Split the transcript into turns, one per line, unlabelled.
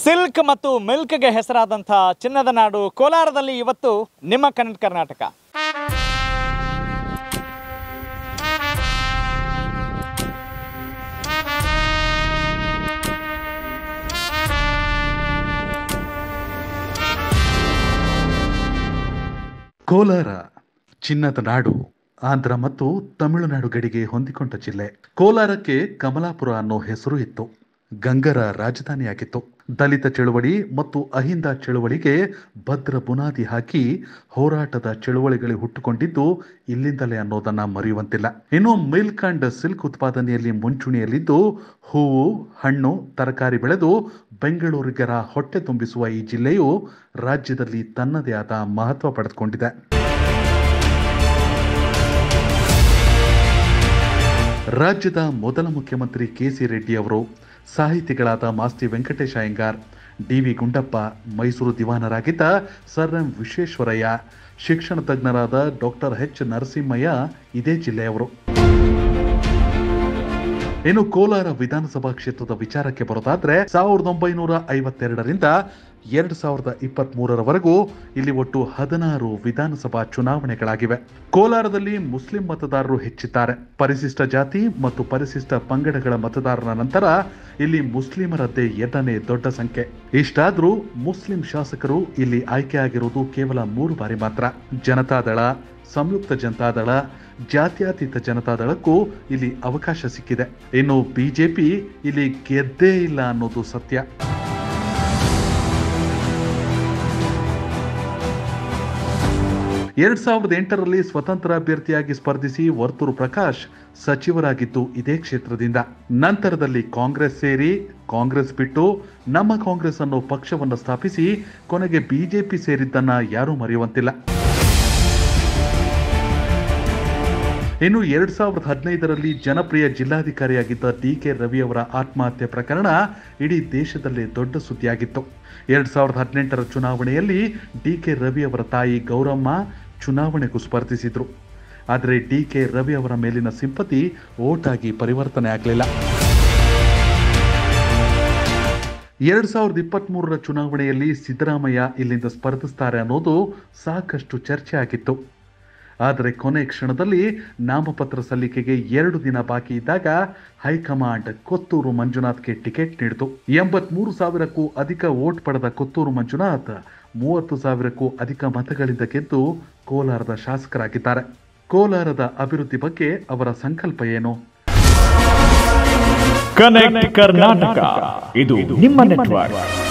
Silk ಮತ್ತು ಮಿಲ್ಕ್ಗೆ ಹೆಸರಾದಂಥ ಚಿನ್ನದ ನಾಡು ಕೋಲಾರದಲ್ಲಿ ಇವತ್ತು ನಿಮ್ಮ ಕನ್ನಡ ಕರ್ನಾಟಕ.
ಕೋಲಾರ ಚಿನ್ನದ ನಾಡು. ಆಂಧ್ರ ಮತ್ತು ತಮಿಳುನಾಡು ಗಡಿಗೆ ಹೊಂದಿಕೊಂಡ ಜಿಲ್ಲೆ. ಕೋಲಾರಕ್ಕೆ ಕಮಲಾಪುರ ಅನ್ನೋ ಹೆಸರು ಇತ್ತು. ಗಂಗರ ರಾಜಧಾನಿಯಾಗಿತ್ತು. ದಲಿತ ಚಳುವಳಿ ಮತ್ತು ಅಹಿಂದ ಚಳುವಳಿಗೆ ಭದ್ರ ಬುನಾದಿ ಹಾಕಿ ಹೋರಾಟದ ಚಳುವಳಿಗಳು ಹುಟ್ಟುಕೊಂಡಿದ್ದು ಇಲ್ಲಿಂದಲೇ ಅನ್ನೋದನ್ನ ಮರೆಯುವಂತಿಲ್ಲ. ಇನ್ನು ಮಿಲ್ಕ್ ಅಂಡ್ ಸಿಲ್ಕ್ ಉತ್ಪಾದನೆಯಲ್ಲಿ ಮುಂಚೂಣಿಯಲ್ಲಿದ್ದು ಹೂವು, ಹಣ್ಣು, ತರಕಾರಿ ಬೆಳೆದು ಬೆಂಗಳೂರಿಗರ ಹೊಟ್ಟೆ ತುಂಬಿಸುವ ಈ ಜಿಲ್ಲೆಯು ರಾಜ್ಯದಲ್ಲಿ ತನ್ನದೇ ಆದ ಮಹತ್ವ ಪಡೆದುಕೊಂಡಿದೆ. ರಾಜ್ಯದ ಮೊದಲ ಮುಖ್ಯಮಂತ್ರಿ ಕೆ.ಸಿ. ರೆಡ್ಡಿ ಅವರು, ಸಾಹಿತಿಗಳಾದ ಮಾಸ್ತಿ ವೆಂಕಟೇಶ ಅಯ್ಯಂಗಾರ್, ಡಿ.ವಿ. ಗುಂಡಪ್ಪ, ಮೈಸೂರು ದಿವಾನರಾಗಿದ್ದ ಸರ್ ಎಂ ವಿಶ್ವೇಶ್ವರಯ್ಯ, ಶಿಕ್ಷಣ ತಜ್ಞರಾದ ಡಾಕ್ಟರ್ ಎಚ್ ನರಸಿಂಹಯ್ಯ ಇದೇ ಜಿಲ್ಲೆಯವರು. ಇನ್ನು ಕೋಲಾರ ವಿಧಾನಸಭಾ ಕ್ಷೇತ್ರದ ವಿಚಾರಕ್ಕೆ ಬರೋದಾದ್ರೆ 1952ರಿಂದ 2023ರವರೆಗೂ ಇಲ್ಲಿ ಒಟ್ಟು 16 ವಿಧಾನಸಭಾ ಚುನಾವಣೆಗಳಾಗಿವೆ. ಕೋಲಾರದಲ್ಲಿ ಮುಸ್ಲಿಂ ಮತದಾರರು ಹೆಚ್ಚಿದ್ದಾರೆ. ಪರಿಶಿಷ್ಟ ಜಾತಿ ಮತ್ತು ಪರಿಶಿಷ್ಟ ಪಂಗಡಗಳ ಮತದಾರರ ನಂತರ ಇಲ್ಲಿ ಮುಸ್ಲಿಮರದ್ದೇ 2ನೇ ದೊಡ್ಡ ಸಂಖ್ಯೆ. ಇಷ್ಟಾದ್ರೂ ಮುಸ್ಲಿಂ ಶಾಸಕರು ಇಲ್ಲಿ ಆಯ್ಕೆಯಾಗಿರುವುದು ಕೇವಲ 3 ಬಾರಿ ಮಾತ್ರ. ಜನತಾದಳ, ಸಂಯುಕ್ತ ಜನತಾದಳ, ಜಾತ್ಯತೀತ ಜನತಾದಳಕ್ಕೂ ಇಲ್ಲಿ ಅವಕಾಶ ಸಿಕ್ಕಿದೆ. ಇನ್ನು ಬಿಜೆಪಿ ಇಲ್ಲಿ ಗೆದ್ದೇ ಇಲ್ಲ ಅನ್ನೋದು ಸತ್ಯ. ಎರಡ್ 2008ರಲ್ಲಿ ಸ್ವತಂತ್ರ ಅಭ್ಯರ್ಥಿಯಾಗಿ ಸ್ಪರ್ಧಿಸಿ ವರ್ತೂರು ಪ್ರಕಾಶ್ ಸಚಿವರಾಗಿದ್ದು ಇದೇ ಕ್ಷೇತ್ರದಿಂದ. ನಂತರದಲ್ಲಿ ಕಾಂಗ್ರೆಸ್ ಸೇರಿ, ಕಾಂಗ್ರೆಸ್ ಬಿಟ್ಟು ನಮ್ಮ ಕಾಂಗ್ರೆಸ್ ಅನ್ನೋ ಪಕ್ಷವನ್ನು ಸ್ಥಾಪಿಸಿ ಕೊನೆಗೆ ಬಿಜೆಪಿ ಸೇರಿದ್ದನ್ನ ಯಾರೂ ಮರೆಯುವಂತಿಲ್ಲ. ಇನ್ನು 2015ರಲ್ಲಿ ಜನಪ್ರಿಯ ಜಿಲ್ಲಾಧಿಕಾರಿಯಾಗಿದ್ದ ಡಿ.ಕೆ. ರವಿ ಅವರ ಆತ್ಮಹತ್ಯೆ ಪ್ರಕರಣ ಇಡೀ ದೇಶದಲ್ಲೇ ದೊಡ್ಡ ಸುದ್ದಿಯಾಗಿತ್ತು. 2018ರ ಚುನಾವಣೆಯಲ್ಲಿ ಡಿ.ಕೆ. ರವಿ ಅವರ ತಾಯಿ ಗೌರಮ್ಮ ಚುನಾವಣೆಗೂ ಸ್ಪರ್ಧಿಸಿದ್ರು. ಆದರೆ ಡಿ.ಕೆ. ರವಿ ಅವರ ಮೇಲಿನ ಸಿಂಪತಿ ವೋಟ್ ಆಗಿ ಪರಿವರ್ತನೆ ಆಗಲಿಲ್ಲ. 2023ರ ಚುನಾವಣೆಯಲ್ಲಿ ಸಿದ್ದರಾಮಯ್ಯ ಇಲ್ಲಿಂದ ಸ್ಪರ್ಧಿಸ್ತಾರೆ ಅನ್ನೋದು ಸಾಕಷ್ಟು ಚರ್ಚೆ ಆಗಿತ್ತು. ಆದರೆ ಕೊನೆ ಕ್ಷಣದಲ್ಲಿ ನಾಮಪತ್ರ ಸಲ್ಲಿಕೆಗೆ 2 ದಿನ ಬಾಕಿ ಇದ್ದಾಗ ಹೈಕಮಾಂಡ್ ಕೊತ್ತೂರು ಮಂಜುನಾಥ್ಗೆ ಟಿಕೆಟ್ ನೀಡಿತು. 83,000ಕ್ಕೂ ಅಧಿಕ ವೋಟ್ ಪಡೆದ ಕೊತ್ತೂರು ಮಂಜುನಾಥ್ 30,000ಕ್ಕೂ ಅಧಿಕ ಮತಗಳಿಂದ ಗೆದ್ದು ಕೋಲಾರದ ಶಾಸಕರಾಗಿದ್ದಾರೆ. ಕೋಲಾರದ ಅಭಿವೃದ್ಧಿ ಬಗ್ಗೆ ಅವರ ಸಂಕಲ್ಪ ಏನು?
ಕನೆಕ್ಟ್ ಕರ್ನಾಟಕ, ಇದು ನಿಮ್ಮ ನೆಟ್ವರ್ಕ್.